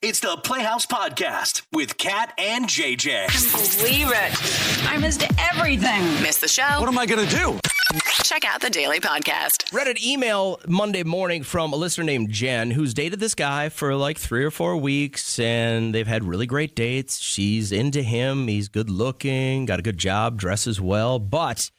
It's the Playhouse Podcast with Kat and JJ. Can't believe it. I missed everything. Miss the show? What am I going to do? Check out the Daily Podcast. Read an email Monday morning from a listener named Jen who's dated this guy for like 3 or 4 weeks, and they've had really great dates. She's into him. He's good looking, got a good job, dresses well, but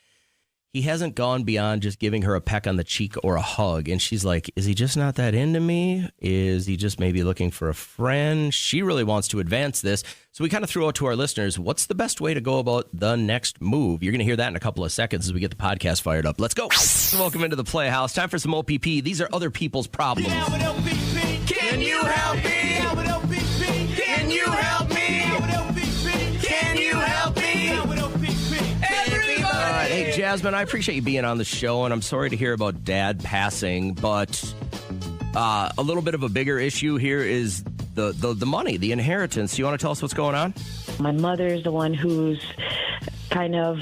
he hasn't gone beyond just giving her a peck on the cheek or a hug. And she's like, is he just not that into me? Is he just maybe looking for a friend? She really wants to advance this. So we kind of threw out to our listeners, what's the best way to go about the next move? You're going to hear that in a couple of seconds as we get the podcast fired up. Let's go. Welcome into the Playhouse. Time for some OPP. These are other people's problems. Can you help me? Can you help me? Can you help me? Hey, Jasmine, I appreciate you being on the show, and I'm sorry to hear about Dad passing, but a little bit of a bigger issue here is the money, the inheritance. You want to tell us what's going on? My mother is the one who's kind of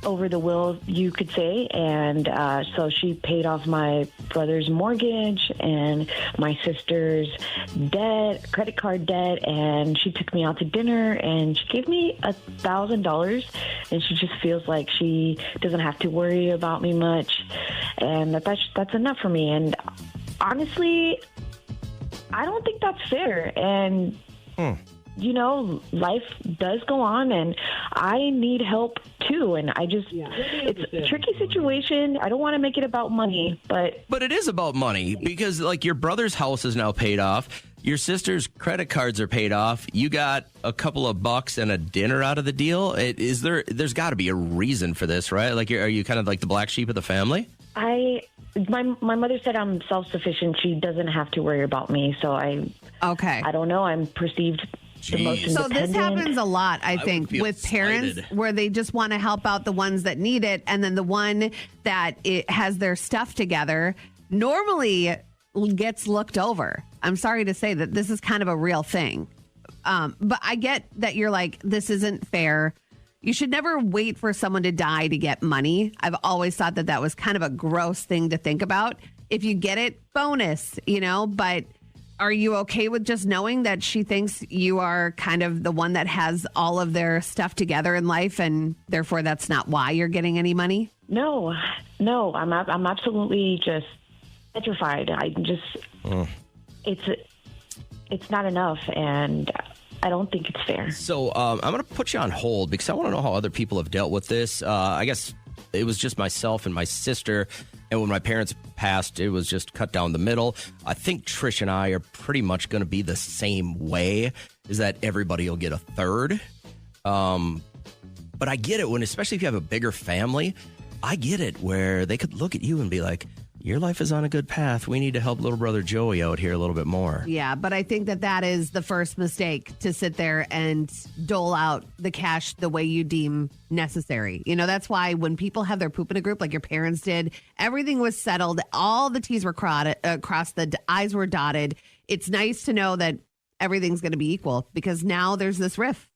over the will, you could say, and so she paid off my brother's mortgage and my sister's debt, credit card debt, and she took me out to dinner and she gave me $1,000, and she just feels like she doesn't have to worry about me much, and that's enough for me. And honestly, I don't think that's fair. And you know, life does go on, and I need help too. And it's a tricky situation. I don't want to make it about money, but it is about money because, like, your brother's house is now paid off. Your sister's credit cards are paid off. You got a couple of bucks and a dinner out of the deal. There's got to be a reason for this, right? Like, are you kind of like the black sheep of the family? My mother said I'm self-sufficient. She doesn't have to worry about me. So I don't know. I'm perceived the most independent. So this happens a lot, I think, with parents excited. where they just want to help out the ones that need it, and then the one that has their stuff together normally gets looked over. I'm sorry to say that this is kind of a real thing. But I get that you're like, this isn't fair. You should never wait for someone to die to get money. I've always thought that was kind of a gross thing to think about. If you get it, bonus, but are you okay with just knowing that she thinks you are kind of the one that has all of their stuff together in life, and therefore that's not why you're getting any money? No, I'm absolutely just petrified. It's not enough, and I don't think it's fair. So I'm going to put you on hold because I want to know how other people have dealt with this. I guess it was just myself and my sister. And when my parents passed, it was just cut down the middle. I think Trish and I are pretty much going to be the same way, is that everybody will get a third. But I get it especially if you have a bigger family, I get it where they could look at you and be like, your life is on a good path. We need to help little brother Joey out here a little bit more. Yeah, but I think that is the first mistake, to sit there and dole out the cash the way you deem necessary. That's why when people have their poop in a group like your parents did, everything was settled. All the T's were crossed, the I's were dotted. It's nice to know that everything's going to be equal because now there's this rift.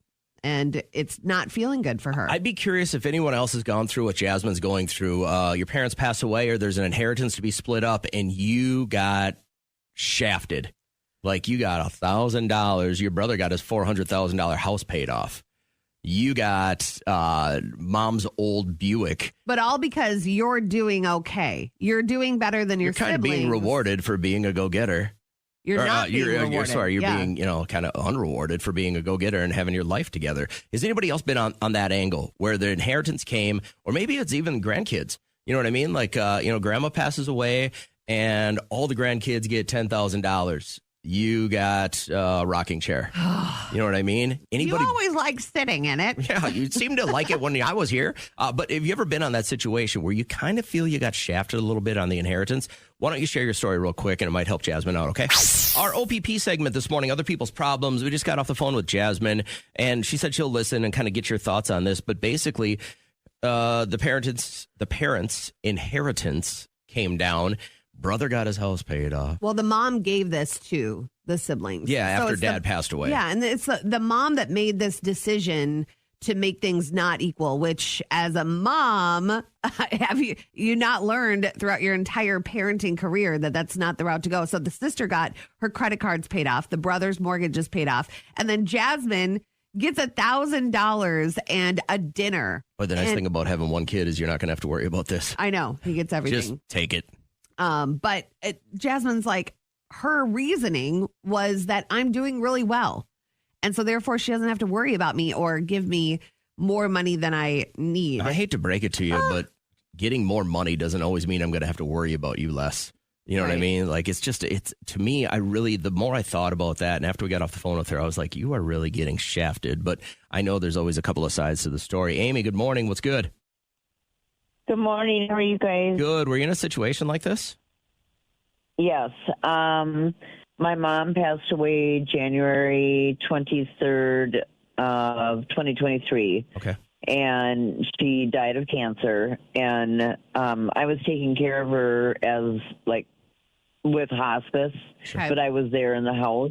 And it's not feeling good for her. I'd be curious if anyone else has gone through what Jasmine's going through. Your parents pass away or there's an inheritance to be split up and you got shafted. Like you got $1,000. Your brother got his $400,000 house paid off. You got mom's old Buick. But all because you're doing okay. You're doing better than your siblings. You're kind of being rewarded for being a go-getter. You're not being rewarded. You're being, kind of unrewarded for being a go-getter and having your life together. Has anybody else been on that angle where the inheritance came, or maybe it's even grandkids? You know what I mean? Like, grandma passes away and all the grandkids get $10,000. You got a rocking chair. You know what I mean? Anybody? You always like sitting in it. Yeah, you seem to like it when I was here. But have you ever been on that situation where you kind of feel you got shafted a little bit on the inheritance? Why don't you share your story real quick, and it might help Jasmine out, okay? Our OPP segment this morning, Other People's Problems. We just got off the phone with Jasmine, and she said she'll listen and kind of get your thoughts on this. But basically, the parents' inheritance came down. Brother got his house paid off. Well, the mom gave this to the siblings. Yeah, after dad passed away. Yeah, and it's the mom that made this decision to make things not equal, which as a mom, have you not learned throughout your entire parenting career that that's not the route to go? So the sister got her credit cards paid off. The brother's mortgage is paid off. And then Jasmine gets $1,000 and a dinner. But the nice thing about having one kid is you're not going to have to worry about this. I know. He gets everything. Just take it. But Jasmine's like, her reasoning was that I'm doing really well. And so therefore she doesn't have to worry about me or give me more money than I need. I hate to break it to you, but getting more money doesn't always mean I'm going to have to worry about you less. You know what I mean? Like, it's to me, the more I thought about that, and after we got off the phone with her, I was like, you are really getting shafted. But I know there's always a couple of sides to the story. Amy, good morning. What's good? Good morning. How are you guys? Good. Were you in a situation like this? Yes. My mom passed away January 23rd of 2023. Okay. And she died of cancer. And I was taking care of her as, like, with hospice, Sure. but I was there in the house.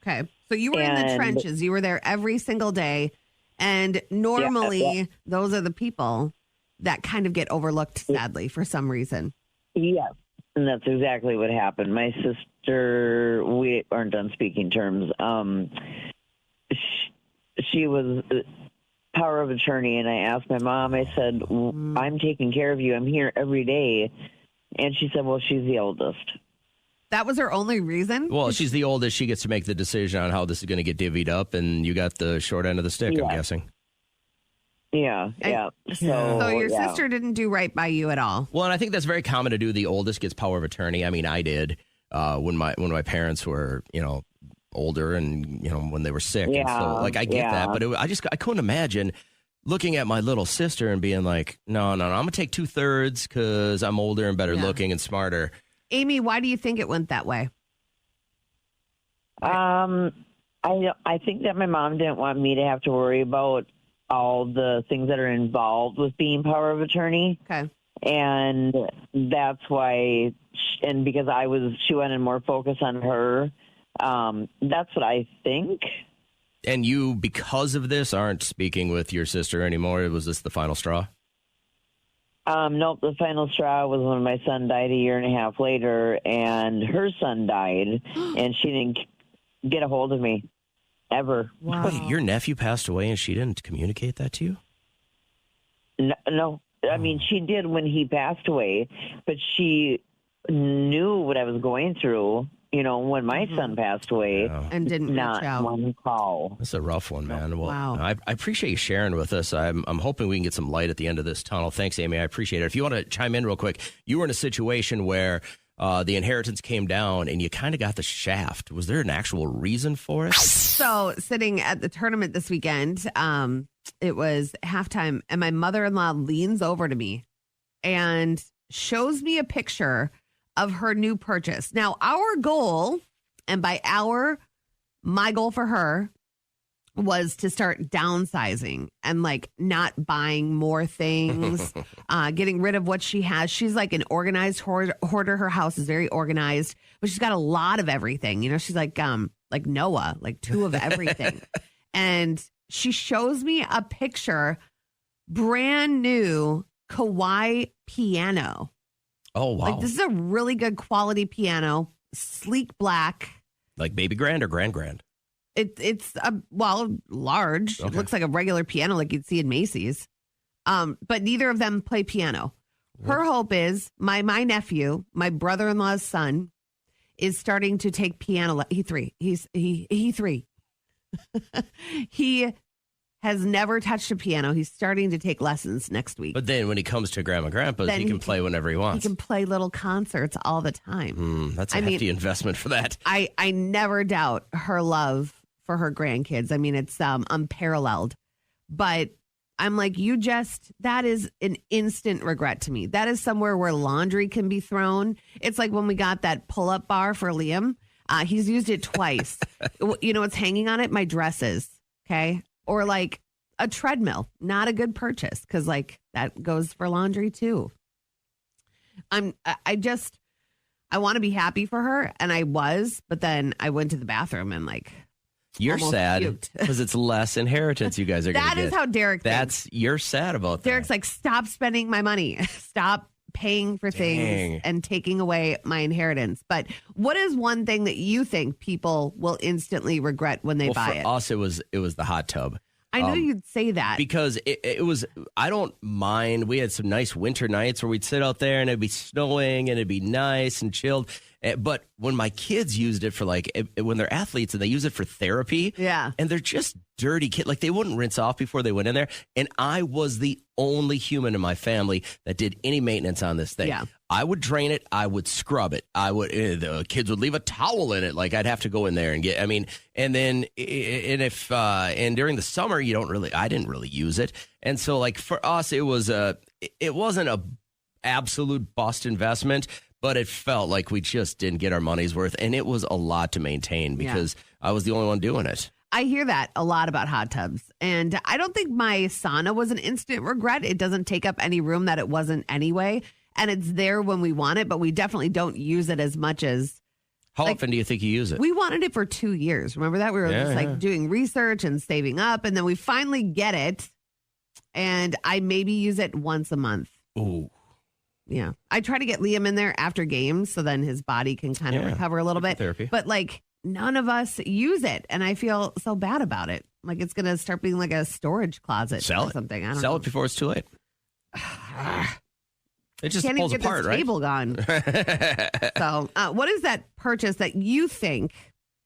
Okay. So you were in the trenches. You were there every single day. And normally those are the people that kind of get overlooked, sadly, for some reason. Yes. And that's exactly what happened. My sister, we aren't on speaking terms. She was power of attorney, and I asked my mom, I said, I'm taking care of you. I'm here every day. And she said, well, she's the oldest. That was her only reason? Well, she's the oldest. She gets to make the decision on how this is going to get divvied up, and you got the short end of the stick, I'm guessing. Yeah, yeah. So your sister didn't do right by you at all. Well, and I think that's very common to do. The oldest gets power of attorney. I mean, I did when my parents were, older and, when they were sick. Yeah, and so, like, I get that. But I couldn't imagine looking at my little sister and being like, no, I'm going to take 2/3 because I'm older and better looking and smarter. Amy, why do you think it went that way? I think that my mom didn't want me to have to worry about all the things that are involved with being power of attorney. Okay. And that's why, and because she wanted more focus on her. That's what I think. And you, because of this, aren't speaking with your sister anymore? Was this the final straw? Nope. The final straw was when my son died a year and a half later, and her son died, and she didn't get a hold of me ever. Wow. Wait, your nephew passed away and she didn't communicate that to you? No. I mean, she did when he passed away, but she knew what I was going through, when my son passed away. And didn't reach not out. one call. That's a rough one, man. Well, Wow. I appreciate you sharing with us. I'm hoping we can get some light at the end of this tunnel. Thanks, Amy. I appreciate it. If you want to chime in real quick, you were in a situation where the inheritance came down and you kind of got the shaft. Was there an actual reason for it? So sitting at the tournament this weekend, it was halftime, and my mother-in-law leans over to me and shows me a picture of her new purchase. Now, our goal, and by my goal for her, was to start downsizing and not buying more things, getting rid of what she has. She's like an organized hoarder. Her house is very organized, but she's got a lot of everything. She's like Noah, like 2 of everything. And she shows me a picture, brand new Kawai piano. Oh, wow. This is a really good quality piano, sleek black. Like baby grand or grand? It's large. Okay. It looks like a regular piano like you'd see in Macy's. But neither of them play piano. Her hope is my nephew, my brother-in-law's son, is starting to take piano. He's 3. He 3. He has never touched a piano. He's starting to take lessons next week. But then when he comes to Grandma and Grandpa's, he can play whenever he wants. He can play little concerts all the time. That's a hefty investment for that. I never doubt her love for her grandkids. I mean, it's unparalleled. But I'm like, that is an instant regret to me. That is somewhere where laundry can be thrown. It's like when we got that pull-up bar for Liam. He's used it twice. You know what's hanging on it? My dresses. Okay. Or like a treadmill. Not a good purchase because that goes for laundry too. I want to be happy for her. And I was, but then I went to the bathroom and You're almost sad puked. because it's less inheritance you guys are going to That get. is how Derek thinks. You're sad about that. Derek's like, stop spending my money. Stop paying for things and taking away my inheritance. But what is one thing that you think people will instantly regret when they buy for it? us, it was the hot tub. I knew you'd say that. Because it was, I don't mind. We had some nice winter nights where we'd sit out there and it'd be snowing and it'd be nice and chilled. But when my kids used it for when they're athletes and they use it for therapy, Yeah. and they're just dirty kids, like they wouldn't rinse off before they went in there. And I was the only human in my family that did any maintenance on this thing. Yeah. I would drain it. I would scrub it. The kids would leave a towel in it. Like I'd have to go in there and and then during the summer, I didn't really use it. And so like for us, it wasn't a absolute bust investment, but it felt like we just didn't get our money's worth. And it was a lot to maintain because I was the only one doing it. I hear that a lot about hot tubs. And I don't think my sauna was an instant regret. It doesn't take up any room that it wasn't anyway. And it's there when we want it, but we definitely don't use it as much as. How often do you think you use it? We wanted it for 2 years. Remember that? We were doing research and saving up, and then we finally get it. And I maybe use it once a month. Ooh. Yeah. I try to get Liam in there after games so then his body can kind of recover a little bit. Therapy. But none of us use it. And I feel so bad about it. Like it's going to start being like a storage closet or something. I don't know. Sell it before it's too late. It just Can't pulls even get apart, this right? table gone. So what is that purchase that you think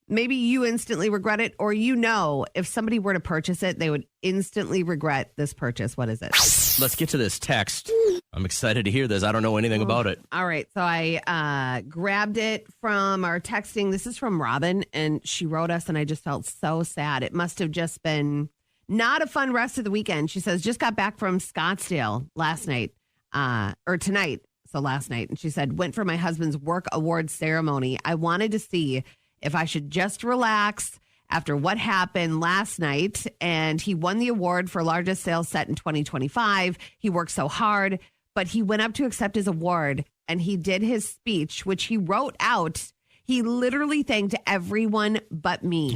maybe you instantly regret it, or if somebody were to purchase it, they would instantly regret this purchase? What is it? Let's get to this text. I'm excited to hear this. I don't know anything about it. All right. So I grabbed it from our texting. This is from Robin, and she wrote us, and I just felt so sad. It must have just been not a fun rest of the weekend. She says, just got back from Scottsdale last night, or tonight. So last night. And she said, went for my husband's work award ceremony. I wanted to see if I should just relax after what happened last night. And he won the award for largest sales set in 2025. He worked so hard, but he went up to accept his award and he did his speech, which he wrote out. He literally thanked everyone but me.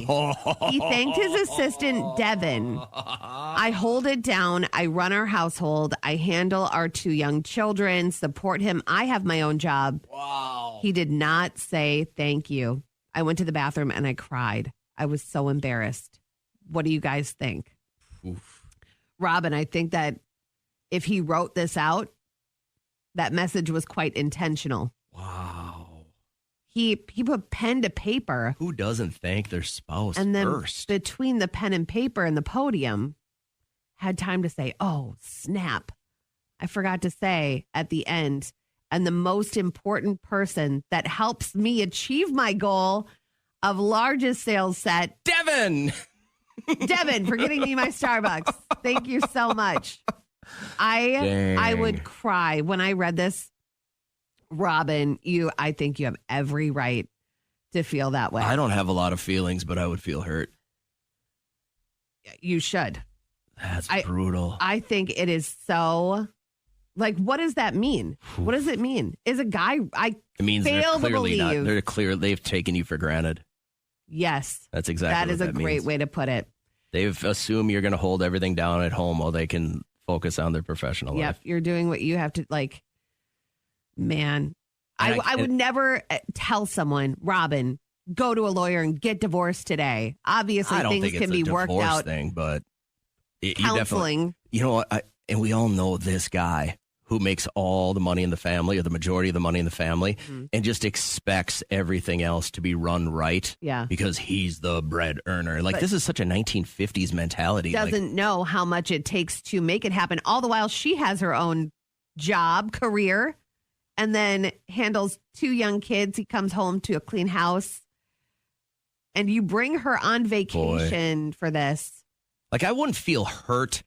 He thanked his assistant, Devin. I hold it down. I run our household. I handle our 2 young children, support him. I have my own job. Wow. He did not say thank you. I went to the bathroom and I cried. I was so embarrassed. What do you guys think? Oof. Robin, I think that if he wrote this out, that message was quite intentional. Wow. He put pen to paper. Who doesn't thank their spouse and then first? Between the pen and paper and the podium, had time to say, oh, snap. I forgot to say at the end, and the most important person that helps me achieve my goal of largest sales set, Devin, for getting me my Starbucks. Thank you so much. I would cry when I read this. Robin, I think you have every right to feel that way. I don't have a lot of feelings, but I would feel hurt. You should. That's brutal. I think it is so. What does that mean? What does it mean? Is a guy? It means fail they're clearly to believe. They're clear. They've taken you for granted. Yes, that's exactly. That is what a great means. way to put it. They've assumed you're going to hold everything down at home while they can focus on their professional life. Yep, you're doing what you have to. Man, I would never tell someone, Robin, go to a lawyer and get divorced today. Obviously, I don't things think it's can be a worked divorce out. Thing, but counseling. You know what? And we all know this guy who makes all the money in the family, or the majority of the money in the family, and just expects everything else to be run right. Yeah, because he's the bread earner. This is such a 1950s mentality. Doesn't know how much it takes to make it happen. All the while, she has her own job, career. And then handles 2 young kids. He comes home to a clean house. And you bring her on vacation for this. I wouldn't feel hurt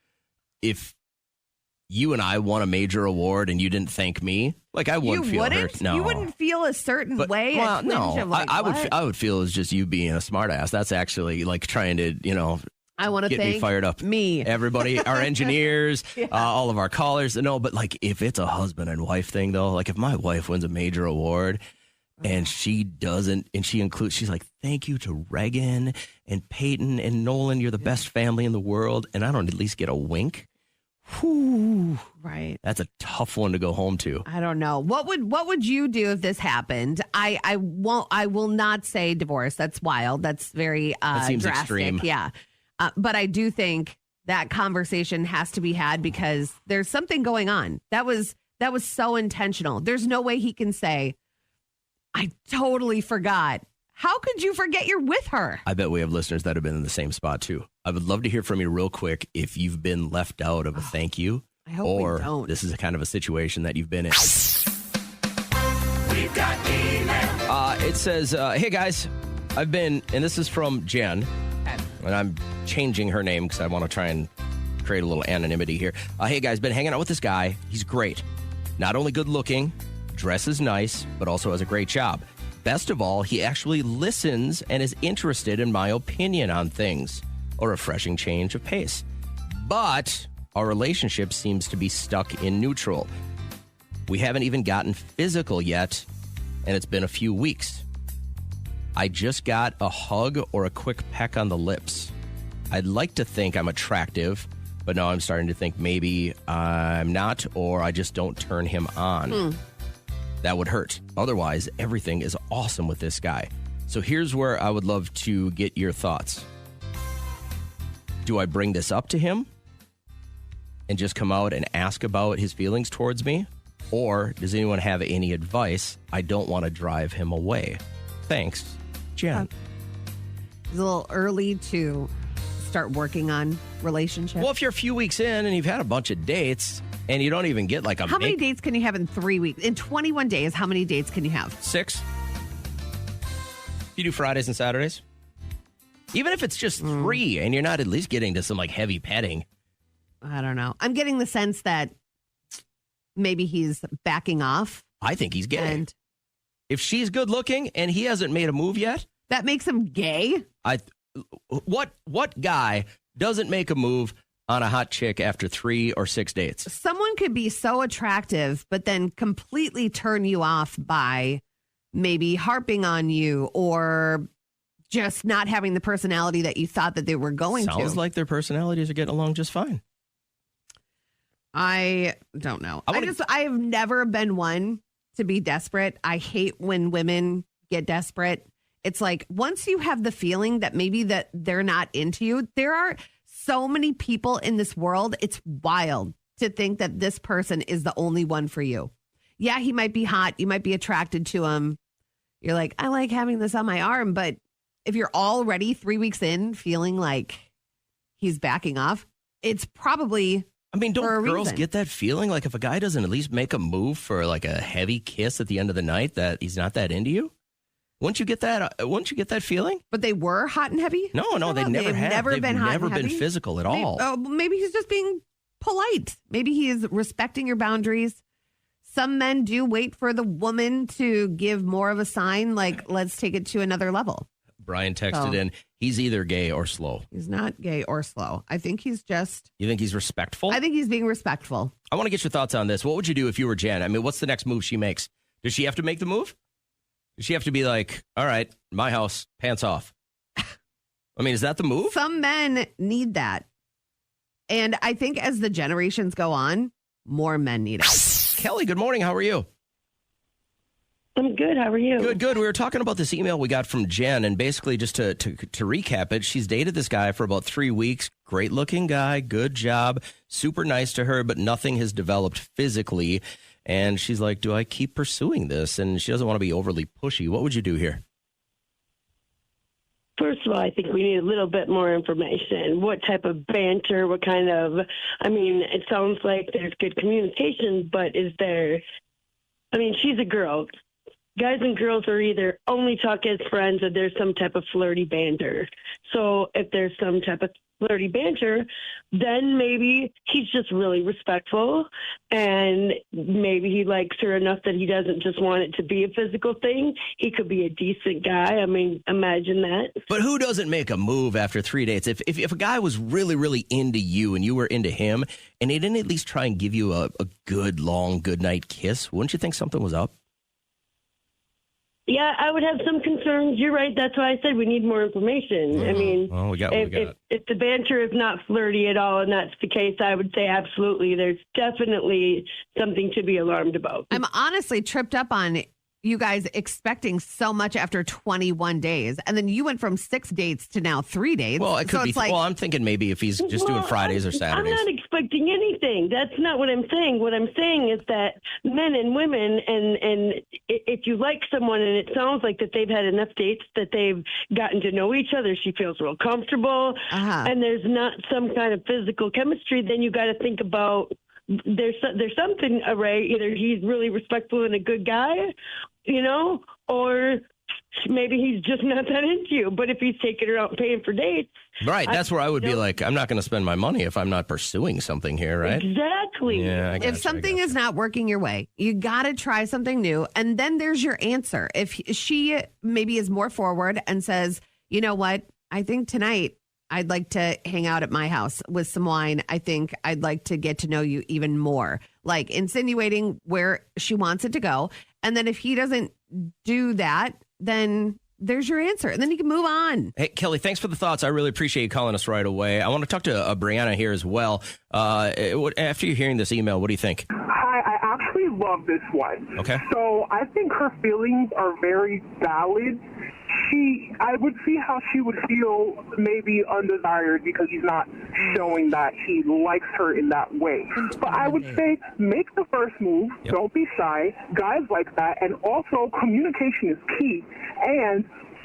if you and I won a major award and you didn't thank me. I wouldn't feel hurt. No. You wouldn't feel a certain way? Well, no. I would feel it's just you being a smartass. That's actually trying to, I want to get thank me fired up. Me. Everybody, our engineers, all of our callers. No, but if it's a husband and wife thing, though, if my wife wins a major award, And she doesn't, and she's like, thank you to Reagan and Peyton and Nolan. You're the best family in the world. And I don't at least get a wink. Whew. Right. That's a tough one to go home to. I don't know. What would you do if this happened? I will not say divorce. That's wild. That's very that seems drastic. extreme. Yeah. But I do think that conversation has to be had because there's something going on. That was so intentional. There's no way he can say, I totally forgot. How could you forget you're with her? I bet we have listeners that have been in the same spot too. I would love to hear from you real quick if you've been left out of a thank you. I hope or we don't. This is a kind of a situation that you've been in. We've got email. It says, hey guys, I've been, and this is from Jen, and I'm changing her name because I want to try and create a little anonymity here. Hey guys, been hanging out with this guy. He's great. Not only good looking, dresses nice, but also has a great job. Best of all, he actually listens and is interested in my opinion on things. A refreshing change of pace. But our relationship seems to be stuck in neutral. We haven't even gotten physical yet, and it's been a few weeks. I just got a hug or a quick peck on the lips. I'd like to think I'm attractive, but now I'm starting to think maybe I'm not, or I just don't turn him on. That would hurt. Otherwise, everything is awesome with this guy. So here's where I would love to get your thoughts. Do I bring this up to him and just come out and ask about his feelings towards me? Or does anyone have any advice? I don't want to drive him away. Thanks, Jen. It's a little early to start working on relationships. Well, if you're a few weeks in and you've had a bunch of dates and you don't even get like a How many dates can you have in 3 weeks? In 21 days, how many dates can you have? 6? You do Fridays and Saturdays? Even if it's just 3 and you're not at least getting to some like heavy petting. I don't know. I'm getting the sense that maybe he's backing off. I think he's gay. And If she's good looking and he hasn't made a move yet, that makes him gay? What guy doesn't make a move on a hot chick after 3 or 6 dates? Someone could be so attractive, but then completely turn you off by maybe harping on you or just not having the personality that you thought that they were going to. Sounds like their personalities are getting along just fine. I don't know. I have never been one to be desperate. I hate when women get desperate. It's like once you have the feeling that maybe that they're not into you, there are so many people in this world. It's wild to think that this person is the only one for you. Yeah, he might be hot. You might be attracted to him. You're like, I like having this on my arm. But if you're already 3 weeks in feeling like he's backing off, it's probably... I mean, don't girls reason. get that feeling? Like if a guy doesn't at least make a move for like a heavy kiss at the end of the night that he's not that into you? Wouldn't you get that? Wouldn't you get that feeling? But they were hot and heavy? No, they never have. They've been hot never and been heavy? physical at all. Maybe he's just being polite. Maybe he is respecting your boundaries. Some men do wait for the woman to give more of a sign, like, let's take it to another level. Brian texted in, he's either gay or slow. He's not gay or slow. I think he's just... You think he's respectful? I think he's being respectful. I want to get your thoughts on this. What would you do if you were Jen? I mean, what's the next move she makes? Does she have to make the move? Does she have to be like, all right, my house, pants off? I mean, is that the move? Some men need that. And I think as the generations go on, more men need it. Kelly, good morning. How are you? I'm good. How are you? Good. We were talking about this email we got from Jen, and basically just to recap it, she's dated this guy for about 3 weeks. Great looking guy, good job, super nice to her, but nothing has developed physically. And she's like, do I keep pursuing this? And she doesn't want to be overly pushy. What would you do here? First of all, I think we need a little bit more information. What type of banter? What kind of, I mean, it sounds like there's good communication, but is there, I mean, she's a girl. Guys and girls are either only talk as friends or there's some type of flirty banter. So if there's some type of flirty banter, then maybe he's just really respectful and maybe he likes her enough that he doesn't just want it to be a physical thing. He could be a decent guy. I mean, imagine that. But who doesn't make a move after 3 dates? If a guy was really, really into you and you were into him and he didn't at least try and give you a good, long, good night kiss, wouldn't you think something was up? Yeah, I would have some concerns. You're right. That's why I said we need more information. I mean, Well, we got what we got. if the banter is not flirty at all, and that's the case, I would say absolutely. There's definitely something to be alarmed about. I'm honestly tripped up on you guys expecting so much after 21 days. And then you went from 6 dates to now 3 dates. Well, it could So be. it's like, Well, I'm thinking maybe if he's just doing Fridays or Saturdays. I'm not expecting anything. That's not what I'm saying. What I'm saying is that men and women, and if you like someone and it sounds like that they've had enough dates that they've gotten to know each other, she feels real comfortable, and there's not some kind of physical chemistry, then you got to think about there's something, Ray. Either he's really respectful and a good guy, or maybe he's just not that into you. But if he's taking her out and paying for dates. Right. That's where I would be like, I'm not going to spend my money if I'm not pursuing something here, right? Exactly. Yeah. if something is not working your way, you got to try something new. And then there's your answer. If she maybe is more forward and says, you know what, I think tonight I'd like to hang out at my house with some wine. I think I'd like to get to know you even more, like insinuating where she wants it to go. And then if he doesn't do that, then there's your answer. And then you can move on. Hey, Kelly, thanks for the thoughts. I really appreciate you calling us right away. I want to talk to Brianna here as well. After you're hearing this email, what do you think? Hi, I actually love this one. Okay. So I think her feelings are very valid. I would see how she would feel maybe undesired because he's not showing that he likes her in that way. But I would say make the first move. Yep. Don't be shy. Guys like that. And also communication is key. And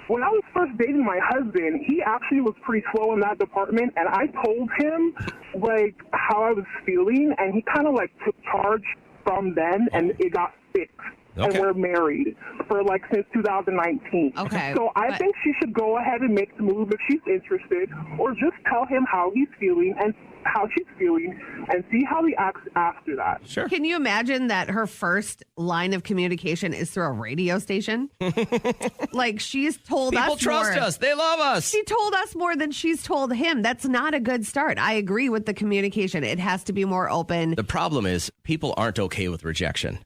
when I was first dating my husband, he actually was pretty slow in that department. And I told him like how I was feeling. And he kind of like took charge from then and it got fixed. Okay. And we're married for like since 2019. Okay. So I think she should go ahead and make the move if she's interested, or just tell him how he's feeling and how she's feeling and see how he acts after that. Sure. Can you imagine that her first line of communication is through a radio station? Like she's told People us trust more. us. They love us. She told us more than she's told him. That's not a good start. I agree with the communication. It has to be more open. The problem is people aren't okay with rejection.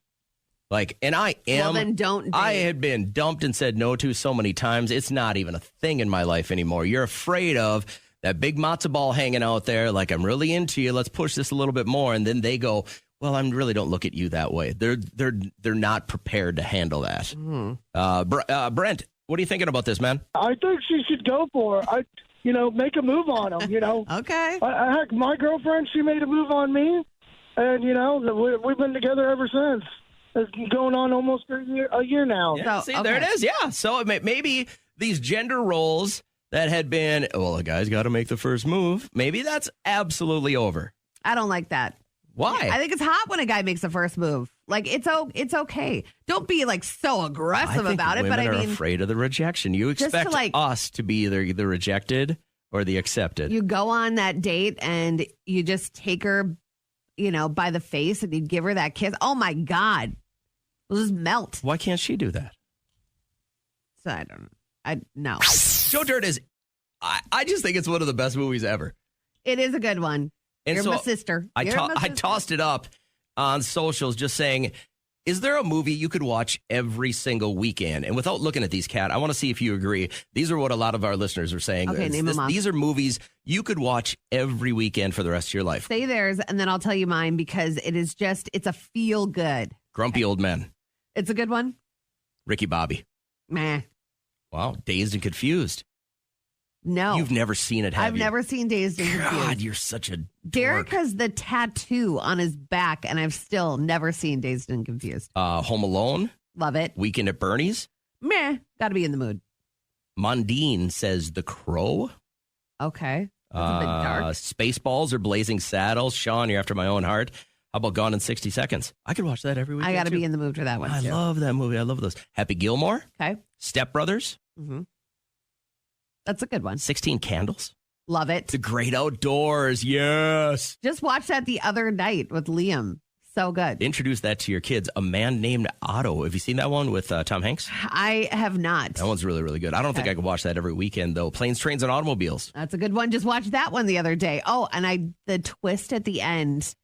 Like, and I am. Well, then don't date. I had been dumped and said no to so many times. It's not even a thing in my life anymore. You're afraid of that big matzo ball hanging out there. Like, I'm really into you. Let's push this a little bit more. And then they go, well, I really don't look at you that way. They're not prepared to handle that. Brent, what are you thinking about this, man? I think she should go for it. Make a move on him, Okay. Heck, my girlfriend, she made a move on me, and, we've been together ever since. It's going on almost a year now. Yeah, see, there it is. Yeah. So maybe these gender roles that had been, well, a guy's got to make the first move. Maybe that's absolutely over. I don't like that. Why? I think it's hot when a guy makes the first move. Like it's okay. Don't be like so aggressive about it. But I women mean, are afraid of the rejection. You just to, expect like- us to be either the rejected or the accepted. you go on that date and you just take her, by the face and you give her that kiss. Oh my God. It'll just melt. Why can't she do that? So no. Joe Dirt is, I just think it's one of the best movies ever. It is a good one. And You're so my sister. I You're my sister. tossed it up on socials just saying, is there a movie you could watch every single weekend? And without looking at these, Kat, I want to see if you agree. These are what a lot of our listeners are saying. Okay, name them off. These are movies you could watch every weekend for the rest of your life. Say theirs, and then I'll tell you mine because it's a feel good. Grumpy Old Men. It's a good one. Ricky Bobby. Meh. Wow. Dazed and Confused. No. You've never seen it, have I've you? never seen Dazed and Confused. God, you're such a Derek dork. has the tattoo on his back, and I've still never seen Dazed and Confused. Home Alone. Love it. Weekend at Bernie's. Meh. Got to be in the mood. Mondine says The Crow. Okay. That's a bit dark. Spaceballs or Blazing Saddles. Sean, you're after my own heart. How about Gone in 60 Seconds? I could watch that every weekend. I got to too. be in the mood for that one, I too. love that movie. I love those. Happy Gilmore. Okay. Step Brothers. Mm-hmm. That's a good one. 16 Candles. Love it. The Great Outdoors. Yes. Just watched that the other night with Liam. So good. Introduce that to your kids. A Man Named Otto. Have you seen that one with Tom Hanks? I have not. That one's really, really good. I don't think I could watch that every weekend, though. Planes, Trains, and Automobiles. That's a good one. Just watched that one the other day. Oh, and the twist at the end.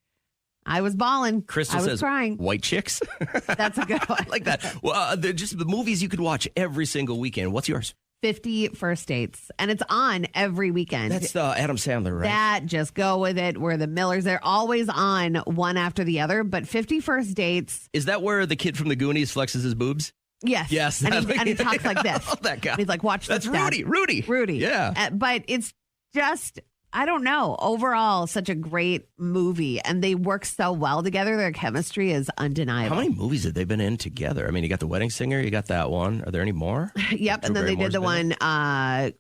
I was bawling. Crystal I was says, crying. white chicks. That's a good one. I like that. Well, just the movies you could watch every single weekend. What's yours? 50 First Dates. And it's on every weekend. That's Adam Sandler, right? That, Just Go With It, where the Millers, they're always on one after the other. But 50 First Dates. Is that where the kid from the Goonies flexes his boobs? Yes. Yes. And he talks like this. I love that guy. He's like, watch this. That's Rudy. Rudy. Yeah. But it's just, I don't know, overall, such a great movie. And they work so well together. Their chemistry is undeniable. How many movies have they been in together? I mean, you got The Wedding Singer, you got that one. Are there any more? Yep. And then they did the one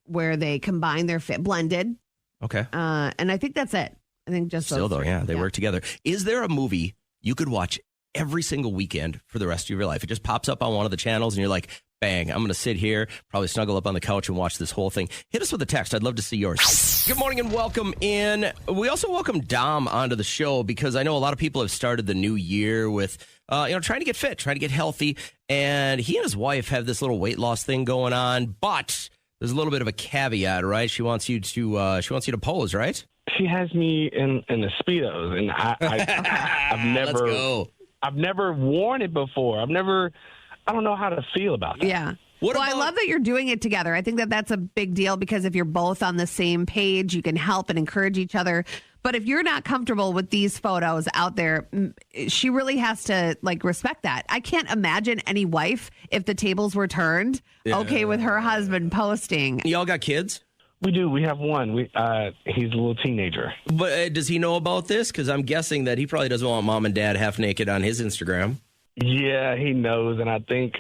where they combined their blended. Okay. And I think that's it. I think just Still, those though, three. yeah, they work together. Is there a movie you could watch every single weekend for the rest of your life? It just pops up on one of the channels and you're like, bang, I'm going to sit here, probably snuggle up on the couch and watch this whole thing. Hit us with a text. I'd love to see yours. Good morning and welcome in. We also welcome Dom onto the show because I know a lot of people have started the new year with, trying to get fit, trying to get healthy. And he and his wife have this little weight loss thing going on, but there's a little bit of a caveat, right? She wants you to pose, right? She has me in the Speedos, and I've never, Let's go. I've never worn it before. I don't know how to feel about that. Yeah. I love that you're doing it together. I think that that's a big deal because if you're both on the same page, you can help and encourage each other. But if you're not comfortable with these photos out there, she really has to respect that. I can't imagine any wife, if the tables were turned, okay with her husband posting. Y'all got kids? We do. We have one. He's a little teenager. But does he know about this? Because I'm guessing that he probably doesn't want mom and dad half naked on his Instagram. Yeah, he knows, and I think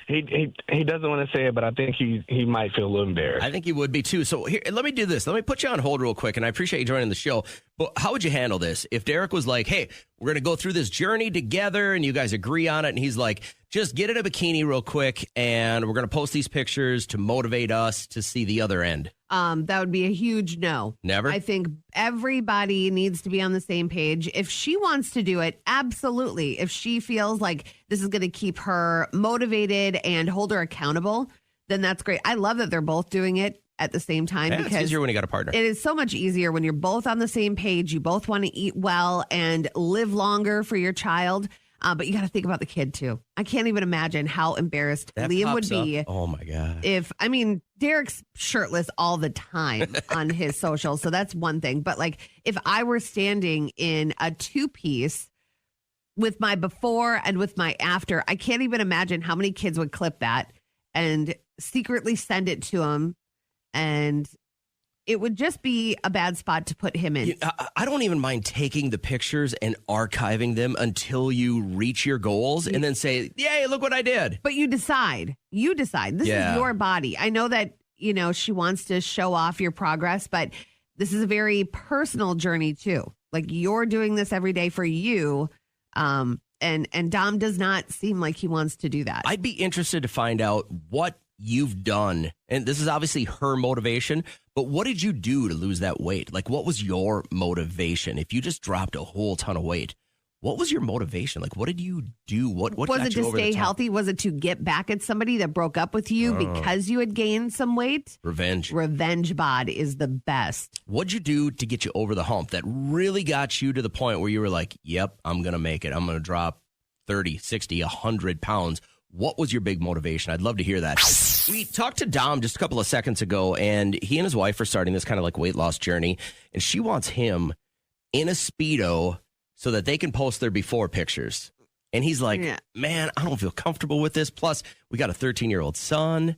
he doesn't want to say it, but I think he might feel a little embarrassed. I think he would be too. So here, let me do this. Let me put you on hold real quick, and I appreciate you joining the show. But how would you handle this if Derek was like, "Hey, we're going to go through this journey together," and you guys agree on it, and he's like, "Just get in a bikini real quick, and we're going to post these pictures to motivate us to see the other end." That would be a huge no. Never? I think everybody needs to be on the same page. If she wants to do it, absolutely. If she feels like this is going to keep her motivated and hold her accountable, then that's great. I love that they're both doing it at the same time because it's easier when you got a partner. It is so much easier when you're both on the same page. You both want to eat well and live longer for your child. But you got to think about the kid, too. I can't even imagine how embarrassed Liam would be. Oh, my God. Derek's shirtless all the time on his social. So that's one thing. But if I were standing in a two-piece with my before and with my after, I can't even imagine how many kids would clip that and secretly send it to him. And it would just be a bad spot to put him in. I don't even mind taking the pictures and archiving them until you reach your goals and then say, yay, look what I did. But you decide. This is your body. I know that, she wants to show off your progress, but this is a very personal journey too. You're doing this every day for you. And Dom does not seem like he wants to do that. I'd be interested to find out what you've done. And this is obviously her motivation, but what did you do to lose that weight? What was your motivation? If you just dropped a whole ton of weight, what was your motivation? What did you do? What was got it you to over the stay top? healthy? Was it to get back at somebody that broke up with you because you had gained some weight? Revenge. Revenge bod is the best. What'd you do to get you over the hump that really got you to the point where you were like, yep, I'm going to make it. I'm going to drop 30, 60, 100 pounds. What was your big motivation? I'd love to hear that. We talked to Dom just a couple of seconds ago, and he and his wife are starting this kind of weight loss journey, and she wants him in a Speedo so that they can post their before pictures. And he's like, man, I don't feel comfortable with this. Plus, we got a 13-year-old son.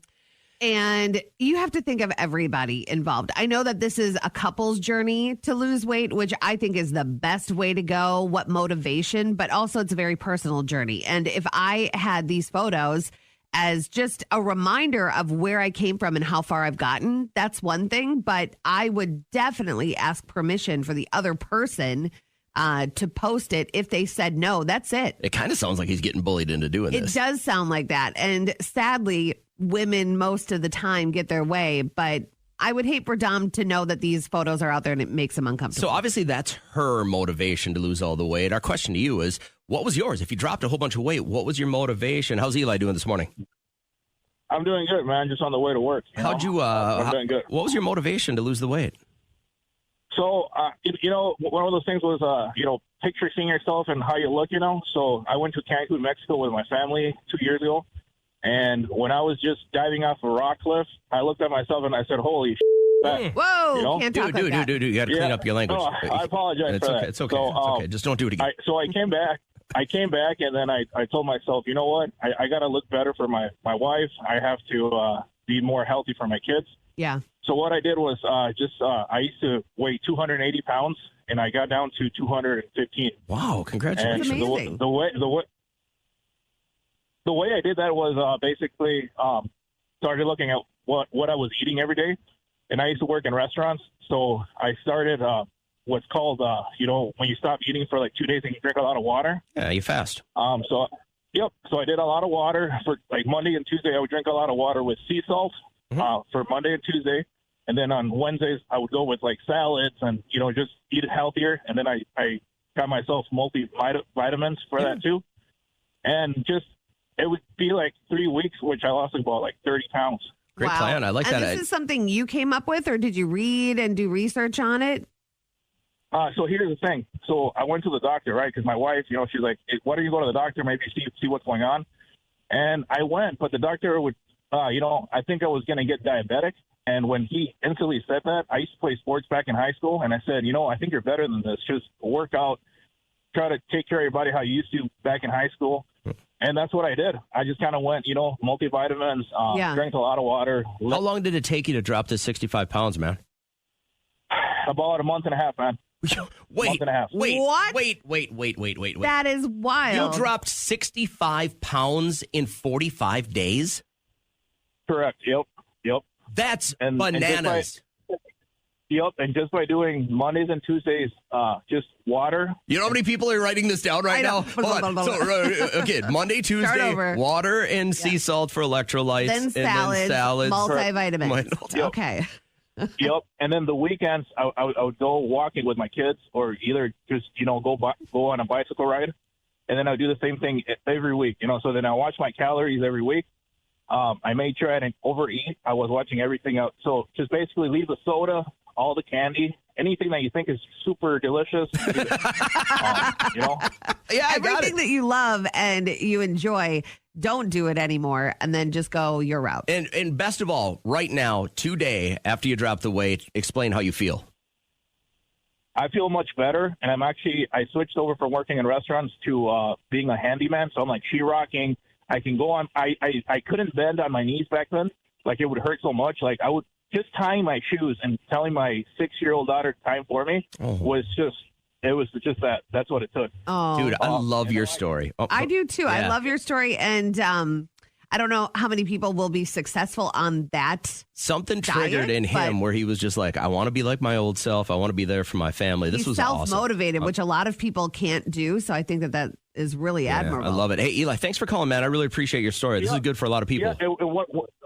And you have to think of everybody involved. I know that this is a couple's journey to lose weight, which I think is the best way to go. What motivation, but also it's a very personal journey. And if I had these photos as just a reminder of where I came from and how far I've gotten, that's one thing. But I would definitely ask permission for the other person to post it. If they said no, that's it. It kind of sounds like he's getting bullied into doing this. It does sound like that. And sadly, women most of the time get their way, but I would hate for Dom to know that these photos are out there and it makes him uncomfortable. So obviously that's her motivation to lose all the weight. Our question to you is, what was yours? If you dropped a whole bunch of weight, what was your motivation? How's Eli doing this morning? I'm doing good, man. Just on the way to work. I'm doing good. What was your motivation to lose the weight? So, one of those things was, picture seeing yourself and how you look, you know. So I went to Cancun, Mexico with my family 2 years ago. And when I was just diving off a rock cliff, I looked at myself and I said, holy shit. Whoa, you know? can't talk like that. Dude, you got to clean up your language. No, I apologize it's for okay, that. It's okay. So, It's okay. Just don't do it again. So I came back. And then I told myself, you know what? I got to look better for my wife. I have to be more healthy for my kids. Yeah. So what I did was I used to weigh 280 pounds, and I got down to 215. Wow, congratulations. And That's amazing. The way I did that was basically started looking at what I was eating every day. And I used to work in restaurants, so I started what's called, when you stop eating for like 2 days and you drink a lot of water. Yeah, you fast. So I did a lot of water. For like Monday and Tuesday, I would drink a lot of water with sea salt for Monday and Tuesday. And then on Wednesdays, I would go with like salads and, just eat healthier. And then I got myself multivitamins for that too. And it would be like 3 weeks, which I lost about like 30 pounds. Great plan. I like and that. This is something you came up with, or did you read and do research on it? So here's the thing. So I went to the doctor, right? Because my wife, she's like, hey, why don't you go to the doctor? Maybe see what's going on. And I went, but the doctor would, I think I was going to get diabetic. And when he instantly said that, I used to play sports back in high school. And I said, I think you're better than this. Just work out, try to take care of your body how you used to back in high school. And that's what I did. I just kind of went, multivitamins, drank a lot of water. How long did it take you to drop this 65 pounds, man? About a month and a half, man. Wait, month and a half. What? Wait. That is wild. You dropped 65 pounds in 45 days? Correct. Yep. That's bananas. And just by doing Mondays and Tuesdays, just water. You know how many people are writing this down right now? Hold on. So, okay, Monday, Tuesday, water and sea salt for electrolytes. Then salads, multivitamins. Okay. Yep. And then the weekends, I would go walking with my kids, or either just, go on a bicycle ride. And then I would do the same thing every week, So then I watch my calories every week. I made sure I didn't overeat. I was watching everything out. So just basically leave the soda, all the candy, anything that you think is super delicious. Yeah, everything that you love and you enjoy, don't do it anymore, and then just go your route. And best of all, right now, today, after you drop the weight, explain how you feel. I feel much better, and I switched over from working in restaurants to being a handyman. So I'm like sheetrocking. I can go on. I couldn't bend on my knees back then. Like, it would hurt so much. Like, I would just tying my shoes and telling my 6-year-old daughter to time for me was just that. That's what it took. Oh, dude, I love your story. I do too. Yeah. I love your story, and I don't know how many people will be successful on that. Something triggered in him where he was just like, I want to be like my old self. I want to be there for my family. This was self-motivated, awesome. which a lot of people can't do. So I think that is really admirable. I love it. Hey, Eli, thanks for calling, man. I really appreciate your story. This is good for a lot of people. Yeah,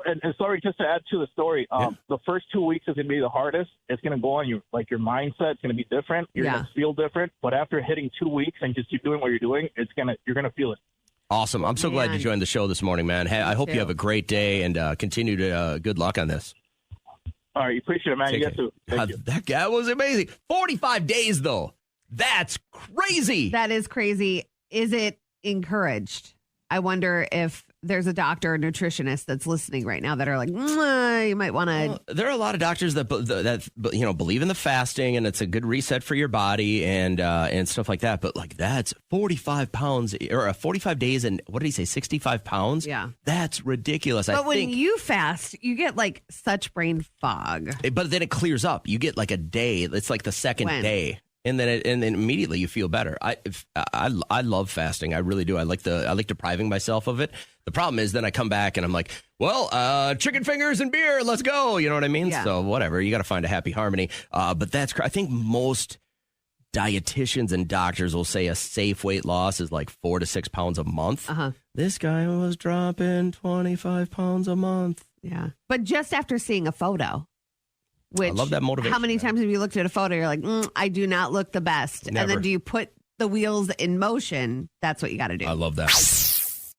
and sorry, just to add to the story, the first 2 weeks is going to be the hardest. It's going to go on your mindset. It's going to be different. You're going to feel different. But after hitting 2 weeks and just keep doing what you're doing, you're going to feel it. Awesome. I'm so glad you joined the show this morning, man. Hey, I hope you have a great day and continue to good luck on this. All right. Appreciate it, man. You get to. That guy was amazing. 45 days, though. That's crazy. That is crazy. Is it encouraged? I wonder if there's a doctor or nutritionist that's listening right now that are like, you might want to. There are a lot of doctors that believe in the fasting, and it's a good reset for your body and stuff like that. But that's 45 pounds or 45 days, and what did he say? 65 pounds. Yeah, that's ridiculous. But when you fast, you get such brain fog. But then it clears up. You get a day. It's like the second day. And then immediately you feel better. I love fasting. I really do. I like depriving myself of it. The problem is then I come back and I'm like, well, chicken fingers and beer, let's go. You know what I mean? Yeah. So whatever. You got to find a happy harmony. But I think most dietitians and doctors will say a safe weight loss is 4 to 6 pounds a month. This guy was dropping 25 pounds a month. Yeah. But just after seeing a photo. Which, I love that motivation. How many times have you looked at a photo? You're like, I do not look the best. Never. And then do you put the wheels in motion? That's what you got to do. I love that.